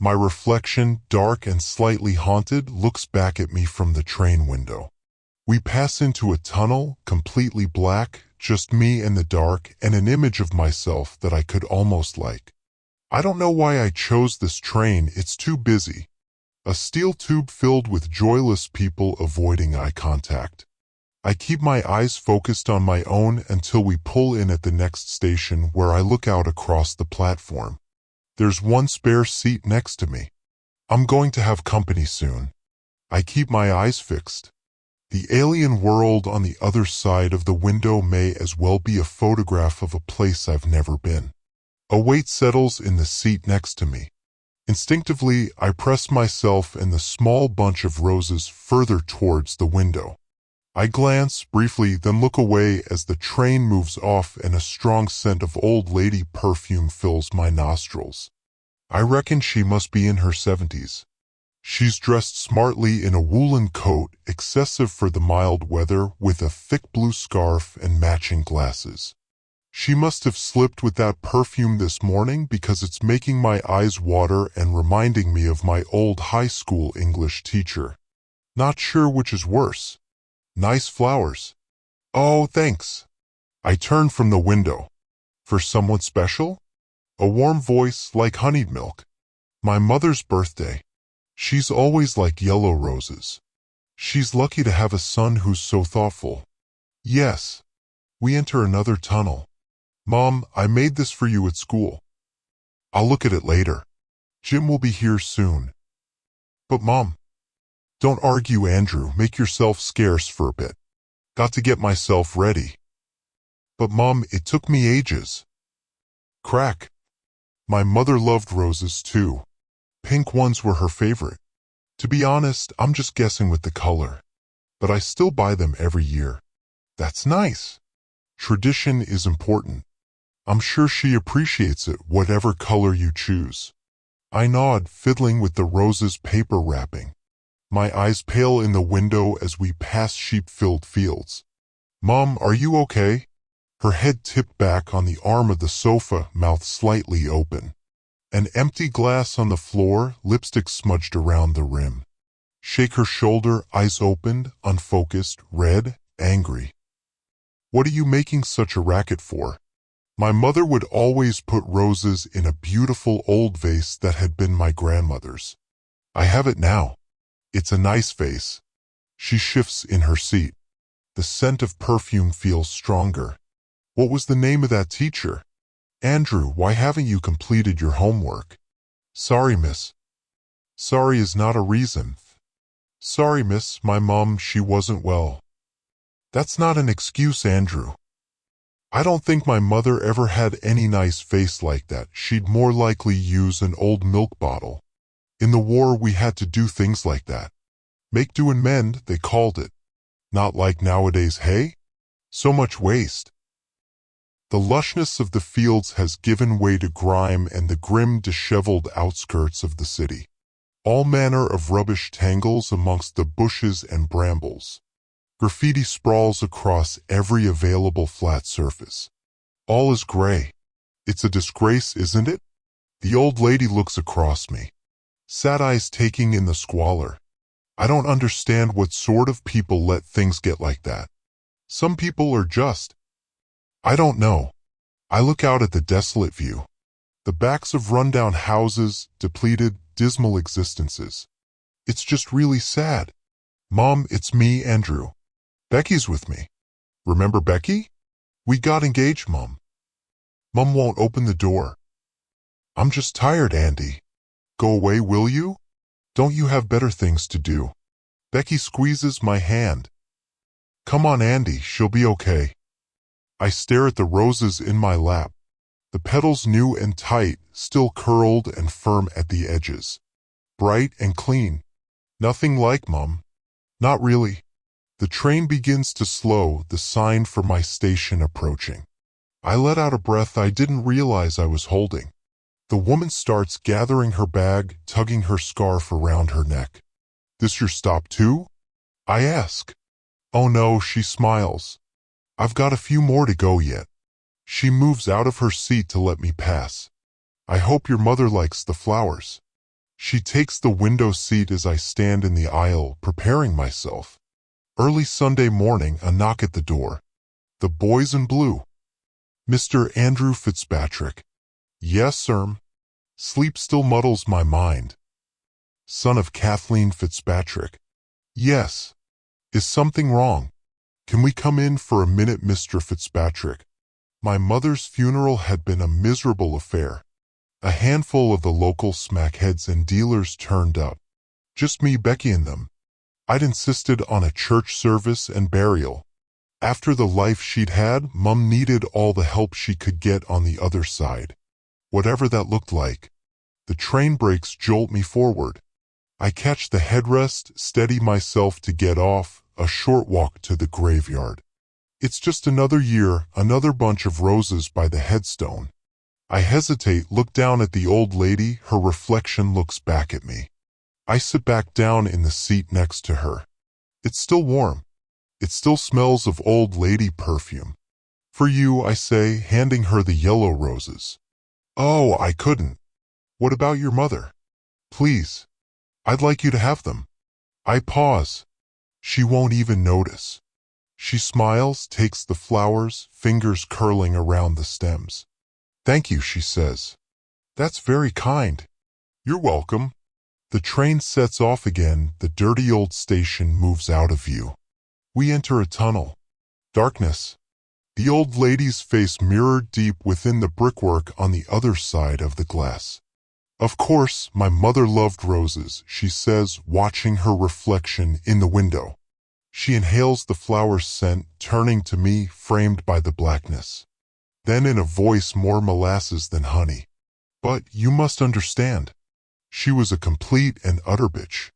My reflection, dark and slightly haunted, looks back at me from the train window. We pass into a tunnel, completely black, just me and the dark, and an image of myself that I could almost like. I don't know why I chose this train, it's too busy. A steel tube filled with joyless people avoiding eye contact. I keep my eyes focused on my own until we pull in at the next station, where I look out across the platform. There's one spare seat next to me. I'm going to have company soon. I keep my eyes fixed. The alien world on the other side of the window may as well be a photograph of a place I've never been. A weight settles in the seat next to me. Instinctively, I press myself and the small bunch of roses further towards the window. I glance briefly, then look away as the train moves off and a strong scent of old lady perfume fills my nostrils. I reckon she must be in her 70s. She's dressed smartly in a woolen coat, excessive for the mild weather, with a thick blue scarf and matching glasses. She must have slipped with that perfume this morning because it's making my eyes water and reminding me of my old high school English teacher. Not sure which is worse. Nice flowers. Oh, thanks. I turn from the window. For someone special? A warm voice like honeyed milk. My mother's birthday. She's always like yellow roses. She's lucky to have a son who's so thoughtful. Yes. We enter another tunnel. Mom, I made this for you at school. I'll look at it later. Jim will be here soon. But Mom. Don't argue, Andrew. Make yourself scarce for a bit. Got to get myself ready. But Mom, it took me ages. Crack. My mother loved roses too. Pink ones were her favorite. To be honest, I'm just guessing with the color. But I still buy them every year. That's nice. Tradition is important. I'm sure she appreciates it, whatever color you choose. I nod, fiddling with the rose's paper wrapping. My eyes pale in the window as we pass sheep-filled fields. Mom, are you okay? Her head tipped back on the arm of the sofa, mouth slightly open. An empty glass on the floor, lipstick smudged around the rim. Shake her shoulder, eyes opened, unfocused, red, angry. What are you making such a racket for? My mother would always put roses in a beautiful old vase that had been my grandmother's. I have it now. It's a nice vase. She shifts in her seat. The scent of perfume feels stronger. What was the name of that teacher? Andrew, why haven't you completed your homework? Sorry, miss. Sorry is not a reason. Sorry, miss, my mom, she wasn't well. That's not an excuse, Andrew. I don't think my mother ever had any nice face like that. She'd more likely use an old milk bottle. In the war, we had to do things like that. Make do and mend, they called it. Not like nowadays, hey? So much waste. The lushness of the fields has given way to grime and the grim, disheveled outskirts of the city. All manner of rubbish tangles amongst the bushes and brambles. Graffiti sprawls across every available flat surface. All is gray. It's a disgrace, isn't it? The old lady looks across me. Sad eyes taking in the squalor. I don't understand what sort of people let things get like that. Some people are just... I don't know. I look out at the desolate view. The backs of rundown houses, depleted, dismal existences. It's just really sad. Mom, it's me, Andrew. Becky's with me. Remember Becky? We got engaged, Mom. Mom won't open the door. I'm just tired, Andy. Go away, will you? Don't you have better things to do? Becky squeezes my hand. Come on, Andy, she'll be okay. I stare at the roses in my lap. The petals new and tight, still curled and firm at the edges. Bright and clean. Nothing like Mom. Not really. The train begins to slow, the sign for my station approaching. I let out a breath I didn't realize I was holding. The woman starts gathering her bag, tugging her scarf around her neck. This your stop too? I ask. Oh no, she smiles. I've got a few more to go yet. She moves out of her seat to let me pass. I hope your mother likes the flowers. She takes the window seat as I stand in the aisle, preparing myself. Early Sunday morning, a knock at the door. The boys in blue. Mr. Andrew Fitzpatrick. Yes, sir. Sleep still muddles my mind. Son of Kathleen Fitzpatrick. Yes. Is something wrong? Can we come in for a minute, Mr. Fitzpatrick? My mother's funeral had been a miserable affair. A handful of the local smackheads and dealers turned up. Just me, Becky, and them. I'd insisted on a church service and burial. After the life she'd had, Mum needed all the help she could get on the other side. Whatever that looked like. The train brakes jolt me forward. I catch the headrest, steady myself to get off, a short walk to the graveyard. It's just another year, another bunch of roses by the headstone. I hesitate, look down at the old lady, her reflection looks back at me. I sit back down in the seat next to her. It's still warm. It still smells of old lady perfume. For you, I say, handing her the yellow roses. Oh, I couldn't. What about your mother? Please. I'd like you to have them. I pause. She won't even notice. She smiles, takes the flowers, fingers curling around the stems. Thank you, she says. That's very kind. You're welcome. The train sets off again, the dirty old station moves out of view. We enter a tunnel. Darkness. The old lady's face mirrored deep within the brickwork on the other side of the glass. Of course, my mother loved roses, she says, watching her reflection in the window. She inhales the flower's scent, turning to me, framed by the blackness. Then in a voice more molasses than honey. But you must understand. She was a complete and utter bitch.